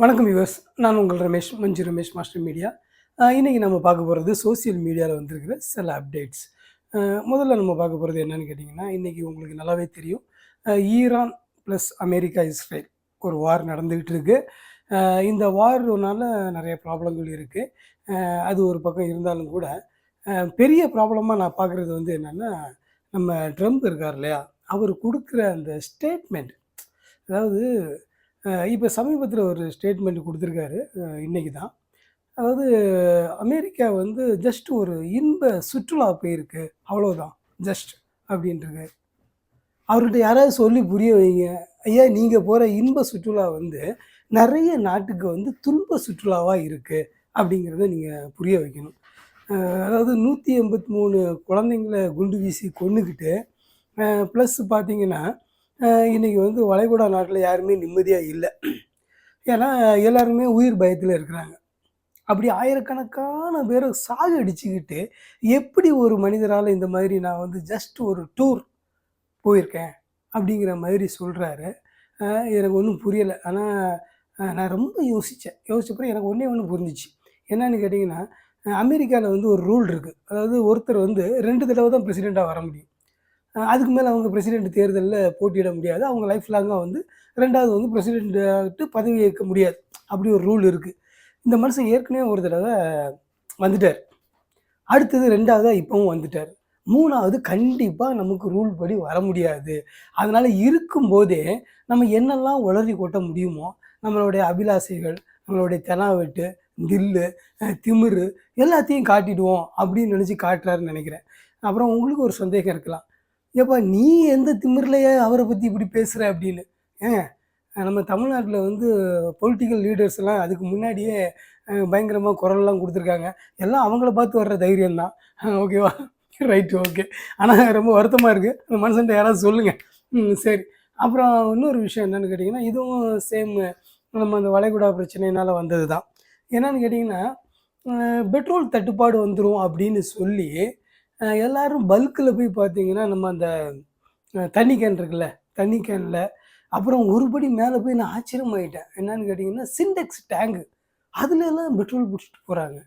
வணக்கம் வியூவர்ஸ். நான் உங்கள் ரமேஷ், மஞ்சு ரமேஷ் மாஸ்டர் மீடியா. இன்னைக்கு நம்ம பார்க்க போகிறது சோசியல் மீடியாவில் வந்திருக்கிற சில அப்டேட்ஸ். முதல்ல நம்ம பார்க்க போகிறது என்னன்னு கேட்டிங்கன்னா, இன்றைக்கி உங்களுக்கு நல்லாவே தெரியும். ஈரான் ப்ளஸ் அமெரிக்கா, இஸ்ரேல் ஒரு வார் நடந்துக்கிட்டு இருக்கு. இந்த வார்னால நிறைய ப்ராப்ளங்கள் இருக்குது. அது ஒரு பக்கம் இருந்தாலும் கூட பெரிய ப்ராப்ளமாக நான் பார்க்குறது வந்து என்னென்னா, நம்ம ட்ரம்ப் இருக்கார் இல்லையா, அவர் கொடுக்குற அந்த ஸ்டேட்மெண்ட். அதாவது இப்போ சமீபத்தில் ஒரு ஸ்டேட்மெண்ட் கொடுத்துருக்காரு. இன்னைக்கு தான். அதாவது அமெரிக்கா வந்து ஜஸ்ட் ஒரு இன்ப சுற்றுலா போயிருக்கு, அவ்வளோதான், ஜஸ்ட் அப்படின்ட்டுருக்கு. அவர்கிட்ட யாராவது சொல்லி புரிய வைங்க, ஐயா நீங்கள் போகிற இன்ப சுற்றுலா வந்து நிறைய நாட்டுக்கு வந்து துன்ப சுற்றுலாவாக இருக்குது அப்படிங்கிறத நீங்கள் புரிய வைக்கணும். அதாவது 183 குழந்தைங்கள குண்டு வீசி கொன்னுக்கிட்டு, ப்ளஸ் பார்த்தீங்கன்னா இன்றைக்கி வந்து வளைகுடா நாட்டில் யாருமே நிம்மதியாக இல்லை. ஏன்னா எல்லாருமே உயிர் பயத்தில் இருக்கிறாங்க. அப்படி ஆயிரக்கணக்கான பேரை சாகடிச்சுக்கிட்டு எப்படி ஒரு மனிதரால் இந்த மாதிரி நான் வந்து ஜஸ்ட் ஒரு டூர் போயிருக்கேன் அப்படிங்கிற மாதிரி சொல்கிறாரு. எனக்கு ஒன்றும் புரியலை. ஆனால் நான் ரொம்ப யோசிச்சப்பறம் எனக்கு ஒன்று புரிஞ்சிச்சு. என்னன்னு கேட்டிங்கன்னா, அமெரிக்காவில் வந்து ஒரு ரூல் இருக்குது. அதாவது ஒருத்தர் வந்து 2 தடவை தான் பிரசிடெண்ட்டாக வர முடியும். அதுக்கு மேலே அவங்க பிரசிடெண்ட் தேர்தலில் போட்டியிட முடியாது. அவங்க லைஃப் லாங்காக வந்து 2வது வந்து பிரசிடெண்ட்டு பதவி ஏற்க முடியாது. அப்படி ஒரு ரூல் இருக்குது. இந்த மனுஷன் ஏற்கனவே ஒரு தடவை வந்துட்டார். அடுத்தது 2வதாக இப்போவும் வந்துட்டார். 3வது கண்டிப்பாக நமக்கு ரூல் படி வர முடியாது. அதனால் இருக்கும்போதே நம்ம என்னெல்லாம் உளறி கொட்ட முடியுமோ, நம்மளுடைய அபிலாசைகள், நம்மளுடைய தெனாவெட்டு, தில்லு, திமிரு எல்லாத்தையும் காட்டிடுவோம் அப்படின்னு நினச்சி காட்டுறாருன்னு நினைக்கிறேன். அப்புறம் உங்களுக்கு ஒரு சந்தேகம் இருக்கலாம், ஏப்பா நீ எந்த திமிர்லையே அவரை பற்றி இப்படி பேசுகிற அப்படின்னு. நம்ம தமிழ்நாட்டில் வந்து பொலிட்டிக்கல் லீடர்ஸ்லாம் அதுக்கு முன்னாடியே பயங்கரமாக குரல்லாம் கொடுத்துருக்காங்க. எல்லாம் அவங்கள பார்த்து வர்ற தைரியம்தான். ஓகேவா, ரைட்டு, ஓகே. ஆனால் ரொம்ப வருத்தமாக இருக்குது. அந்த மனுஷன்ட்ட யாராவது சொல்லுங்கள். சரி. அப்புறம் இன்னொரு விஷயம் என்னென்னு கேட்டிங்கன்னா, இதுவும் சேம் நம்ம அந்த வளைகுடா பிரச்சனையினால் வந்தது தான். என்னென்னு கேட்டிங்கன்னா, பெட்ரோல் தட்டுப்பாடு வந்துடும் அப்படின்னு சொல்லி எல்லோரும் பல்கில் போய் பார்த்தீங்கன்னா, நம்ம அந்த தண்ணி கேன் இருக்குல்ல, தண்ணி கேனில் அப்புறம் ஒருபடி மேலே போய் நான் ஆச்சரியமாயிட்டேன். என்னன்னு கேட்டிங்கன்னா, சிண்டெக்ஸ் டேங்கு அதுலலாம் பெட்ரோல் பிடிச்சிட்டு போகிறாங்க.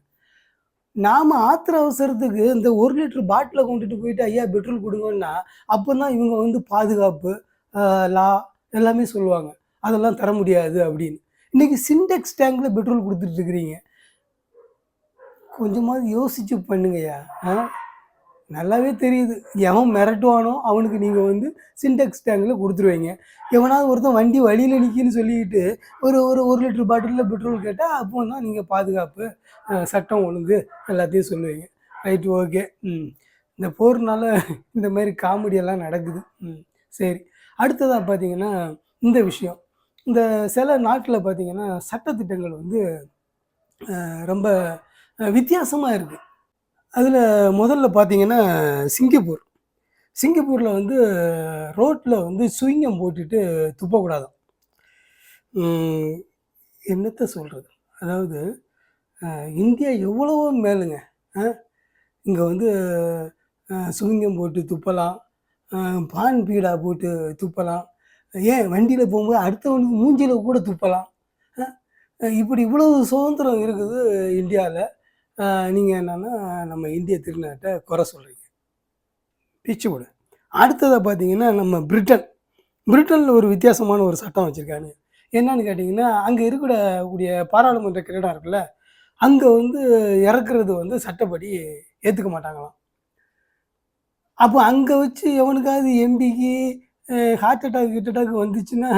நாம் ஆத்திர அவசரத்துக்கு இந்த 1 லிட்டர் பாட்டிலை கொண்டுட்டு போயிட்டு ஐயா பெட்ரோல் கொடுங்கன்னா, அப்போ தான் இவங்க வந்து பாதுகாப்பு லா எல்லாமே சொல்லுவாங்க. அதெல்லாம் தர முடியாது அப்படின்னு. இன்றைக்கி சிண்டெக்ஸ் டேங்கில் பெட்ரோல் கொடுத்துட்ருக்குறீங்க. கொஞ்சமாவது யோசிச்சு பண்ணுங்கய்யா. நல்லாவே தெரியுது, எவன் மிரட்டுவானோ அவனுக்கு நீங்கள் வந்து சிண்டெக்ஸ் டேங்கில் கொடுத்துருவீங்க. எவனாவது ஒருத்தன் வண்டி வழியில் நிற்கின்னு சொல்லிக்கிட்டு ஒரு லிட்டர் பாட்டிலில் பெட்ரோல் கேட்டால் அப்போ தான் நீங்கள் பாதுகாப்பு, சட்டம் ஒழுங்கு எல்லாத்தையும் சொல்லுவீங்க. Right, okay. இந்த போர்னால இந்த மாதிரி காமெடியெல்லாம் நடக்குது. சரி. அடுத்ததாக பார்த்தீங்கன்னா, இந்த விஷயம், இந்த சில நாட்டில் பார்த்தீங்கன்னா சட்டத்திட்டங்கள் வந்து ரொம்ப வித்தியாசமாக இருக்குது. அதில் முதல்ல பார்த்தீங்கன்னா சிங்கப்பூரில் வந்து ரோட்டில் வந்து சுவிங்கம் போட்டுட்டு துப்பக்கூடாதாம். என்னத்தை சொல்கிறது, அதாவது இந்தியா எவ்வளவோ மேலுங்க. இங்கே வந்து சுவிங்கம் போட்டு துப்பலாம், பான் பீடா போட்டு துப்பலாம், ஏன் வண்டியில் போகும்போது அடுத்தவனுக்கு மூஞ்சியில் கூட துப்பலாம். இப்படி இவ்வளவு சுதந்திரம் இருக்குது இந்தியாவில். நீங்கள் என்னென்னா நம்ம இந்திய திருநாட்டை குறை சொல்கிறீங்க, பிச்சு விடு. அடுத்ததை பார்த்தீங்கன்னா, நம்ம பிரிட்டனில் ஒரு வித்தியாசமான ஒரு சட்டம் வச்சுருக்காங்க. என்னன்னு கேட்டிங்கன்னா, அங்கே இருக்கக்கூடிய பாராளுமன்ற கிரீடம் இருக்குல்ல, அங்கே வந்து இறக்குறது வந்து சட்டப்படி ஏற்றுக்க மாட்டாங்களாம். அப்போ அங்கே வச்சு எவனுக்காவது எம்பிக்கு ஹார்ட் அட்டாக் வந்துச்சுன்னா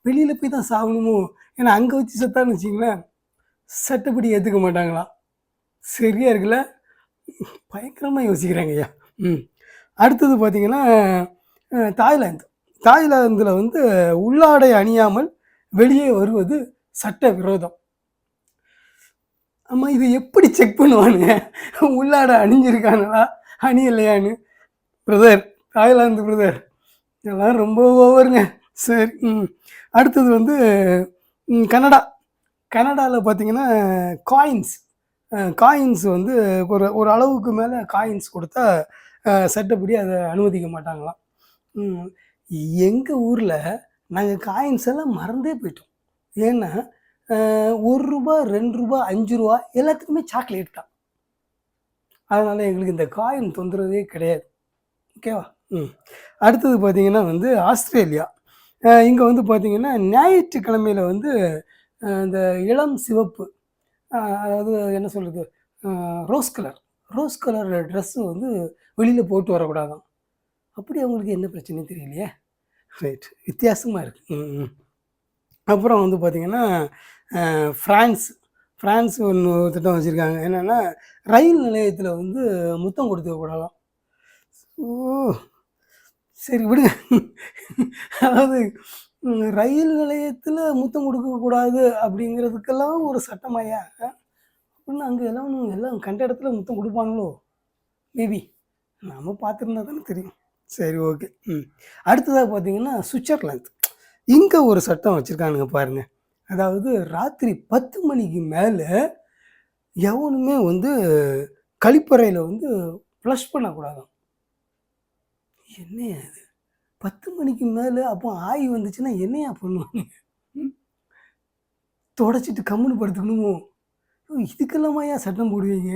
வெளியில் போய் தான் சாகணுமோ. ஏன்னா அங்கே வச்சு செத்தான்னு வச்சிங்களேன், சட்டப்படி ஏற்றுக்க மாட்டாங்களாம். சரியாக இருக்குல்ல, பயங்கரமாக யோசிக்கிறாங்க ஐயா. அடுத்தது பார்த்திங்கன்னா, தாய்லாந்தில் வந்து உள்ளாடை அணியாமல் வெளியே வருவது சட்ட விரோதம். ஆமாம், இது எப்படி செக் பண்ணுவானுங்க உள்ளாடை அணிஞ்சிருக்காங்களா அணியலையான்னு? பிரதர், தாய்லாந்து பிரதர், இதெல்லாம் ரொம்ப ஓவருங்க. சரி. அடுத்தது வந்து கனடாவில் பார்த்திங்கன்னா காயின்ஸ் வந்து ஒரு அளவுக்கு மேலே காயின்ஸ் கொடுத்தா சட்டப்படி அதை அனுமதிக்க மாட்டாங்களாம். எங்கள் ஊரில் நாங்கள் காயின்ஸ் எல்லாம் மறந்தே போயிட்டோம். ஏன்னா ரூ. 1 ரூ. 2 ரூ. 5 எல்லாத்துக்குமே சாக்லேட் தான். அதனால் எங்களுக்கு இந்த காயின் தொந்தரவே கிடையாது. ஓகேவா? அடுத்தது பார்த்தீங்கன்னா வந்து ஆஸ்திரேலியா. இங்கே வந்து பார்த்தீங்கன்னா ஞாயிற்றுக்கிழமையில வந்து இந்த இளம் சிவப்பு, அதாவது என்ன சொல்கிறது, ரோஸ் கலர் ட்ரெஸ்ஸு வந்து வெளியில் போட்டு வரக்கூடாதாம். அப்படி அவங்களுக்கு என்ன பிரச்சனையும் தெரியலையே. ரைட், வித்தியாசமாக இருக்குது. அப்புறம் வந்து பார்த்திங்கன்னா ஃப்ரான்ஸ் ஒன்று திட்டம் வச்சுருக்காங்க. என்னென்னா ரயில் நிலையத்தில் வந்து முத்தம் கொடுத்துக்கூடாதாம். ஓ, சரி விடுங்க. அதாவது ரயில் நிலையத்தில் முத்தம் கொடுக்கக்கூடாது அப்படிங்கிறதுக்கெல்லாம் ஒரு சட்டமாயா? அப்படின்னு அங்கே எல்லாம் கண்ட இடத்துல முத்தம் கொடுப்பாங்களோ? மேபி நம்ம பார்த்துருந்தா தானே தெரியும். சரி, ஓகே. அடுத்ததாக பார்த்தீங்கன்னா சுவிட்சர்லாந்து. இங்கே ஒரு சட்டம் வச்சுருக்கானுங்க பாருங்கள். அதாவது ராத்திரி 10 மணிக்கு மேலே எவனுமே வந்து கழிப்பறையில் வந்து ஃப்ளஷ் பண்ணக்கூடாதாம். என்னையா அது? 10 மணிக்கு மேலே அப்போ ஆய் வந்துச்சுன்னா என்னையா பண்ணுவாங்க? தொடச்சிட்டு கம்முன்னு படுத்துக்கணுமோ? இதுக்கெல்லாமாயா சட்டம் போடுவீங்க?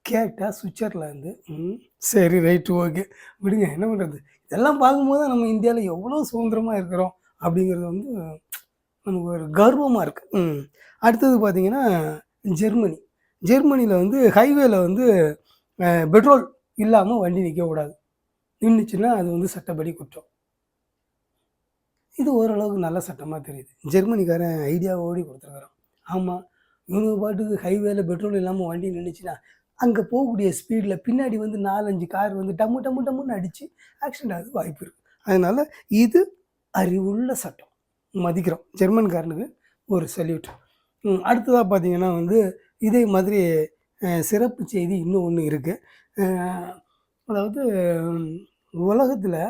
கேட்டால் சுவிட்சர்லாந்து. சரி, ரைட்டு, ஓகே, விடுங்க. என்ன பண்ணுறது? இதெல்லாம் பார்க்கும்போது நம்ம இந்தியாவில் எவ்வளோ சுதந்திரமாக இருக்கிறோம் அப்படிங்கிறது வந்து நமக்கு ஒரு கர்வமாக இருக்குது. அடுத்தது பார்த்திங்கன்னா ஜெர்மனியில் வந்து ஹைவேல வந்து பெட்ரோல் இல்லாமல் வண்டி நிற்கக்கூடாது. நின்றுச்சுன்னா அது வந்து சட்டப்படி குற்றம். இது ஓரளவுக்கு நல்ல சட்டமாக தெரியுது. ஜெர்மனிக்காரன் ஐடியாவோடு கொடுத்துருக்குறான். ஆமாம், இவங்க பாட்டுக்கு ஹைவேல பெட்ரோல் இல்லாமல் வண்டி நின்றுச்சுன்னா அங்கே போகக்கூடிய ஸ்பீடில் பின்னாடி வந்து 4-5 கார் வந்து டம்முன்னு அடித்து ஆக்சிடென்ட் ஆகுது வாய்ப்பு இருக்குது. அதனால் இது அறிவுள்ள சட்டம், மதிக்கிறோம். ஜெர்மன்காரனுக்கு ஒரு சல்யூட். அடுத்ததாக பார்த்தீங்கன்னா வந்து இதே மாதிரி சிறப்பு செய்தி இன்னும் ஒன்று இருக்குது. அதாவது உலகத்தில்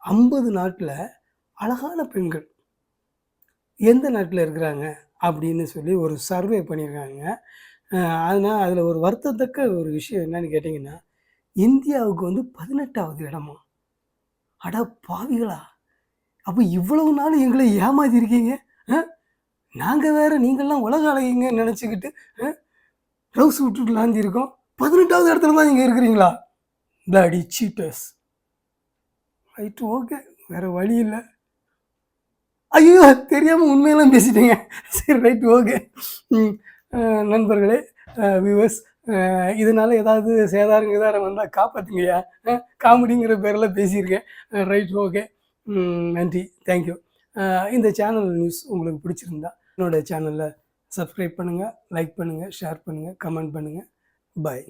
50 நாட்டில் அழகான பெண்கள் எந்த நாட்டில் இருக்கிறாங்க அப்படின்னு சொல்லி ஒரு சர்வே பண்ணியிருக்காங்க. அதனால் அதில் ஒரு வருத்தத்தக்க ஒரு விஷயம் என்னன்னு கேட்டிங்கன்னா, இந்தியாவுக்கு வந்து 18வது இடமா? அட பாவிகளா! அப்போ இவ்வளவு நாள் எங்களை ஏமாத்திருக்கீங்க. நாங்கள் வேறு நீங்கள்லாம் உலக அழகிங்கன்னு நினச்சிக்கிட்டு ட்ரவுஸ் விட்டுட்டு லாந்திருக்கோம். 18வது இடத்துல தான் நீங்கள் இருக்கிறீங்களா? Bloody seaters. ரைட்டு, ஓகே, வேறு வழி இல்லை. ஐயோ, தெரியாமல் உண்மையெல்லாம் பேசிட்டேங்க. சரி, ரைட்டு, ஓகே. நண்பர்களே, வியூவர்ஸ், இதனால் ஏதாவது சேதாரம் வந்தால் காப்பாற்றுங்கய்யா. காமெடிங்கிற பேரில் பேசியிருக்கேன். ரைட், ஓகே, நன்றி, தேங்க்யூ. இந்த சேனல் நியூஸ் உங்களுக்கு பிடிச்சிருந்தா என்னோடய சேனலில் சப்ஸ்கிரைப் பண்ணுங்கள், லைக் பண்ணுங்கள், ஷேர் பண்ணுங்கள், கமெண்ட் பண்ணுங்கள். பாய்.